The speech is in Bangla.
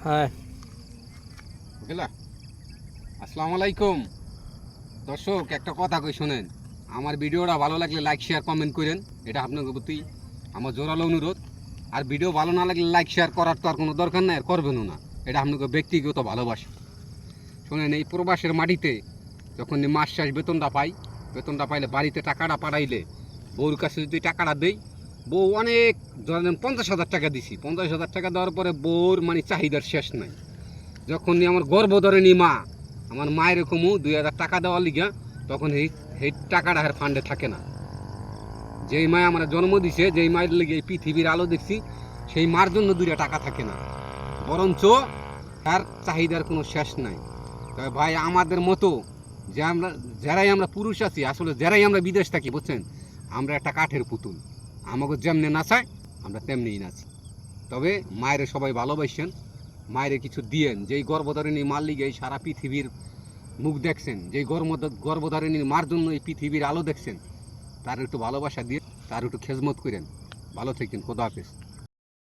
হ্যাঁ। বুঝলা? আসসালামু আলাইকুম দর্শক, একটা কথা কই শোনেন। আমার ভিডিওটা ভালো লাগলে লাইক শেয়ার কমেন্ট করেন, এটা আপনাদের প্রতি আমার জোরালো অনুরোধ। আর ভিডিও ভালো না লাগলে লাইক শেয়ার করার তো আর কোনো দরকার নাই, আর করবেনও না, এটা আপনাকে ব্যক্তিগত ভালোবাসা। শোনেন, এই প্রবাসের মাটিতে যখন মাস শেষ বেতনটা পাইলে বাড়িতে টাকাটা পাঠাইলে বউর কাছে যদি টাকাটা দেই, বউ অনেক, ধরেন 50,000 টাকা দিছি, 50,000 টাকা দেওয়ার পরে বউর মানে চাহিদার শেষ নাই। যখন আমার গর্ব ধরে নি মা, আমার মায়ের কমু 2,000 টাকা দেওয়ার লিগা, তখন এই টাকাটা আর ফান্ডে থাকে না। যেই মায় আমার জন্ম দিছে, যেই মায়ের লিগে এই পৃথিবীর আলো দেখছি, সেই মার জন্য 2 টাকা থাকে না, বরঞ্চ তার চাহিদার কোনো শেষ নাই। তবে ভাই, আমাদের মতো যে আমরা যারাই আমরা পুরুষ আছি, আসলে যারাই আমরা বিদেশ থাকি, বুঝছেন, আমরা একটা কাঠের পুতুল। আমাকে যেমনি নাচায় আমরা তেমনিই নাচি। তবে মায়ের সবাই ভালোবাসেন, মায়ের কিছু দিয়েন। যেই গর্ভধারিণী মার লিগে এই সারা পৃথিবীর মুখ দেখছেন, যেই গর্ভধারিণীর মার জন্য এই পৃথিবীর আলো দেখছেন, তার একটু ভালোবাসা দিয়ে তার একটু খেজমত করেন। ভালো থাকেন, খোদা হাফেজ।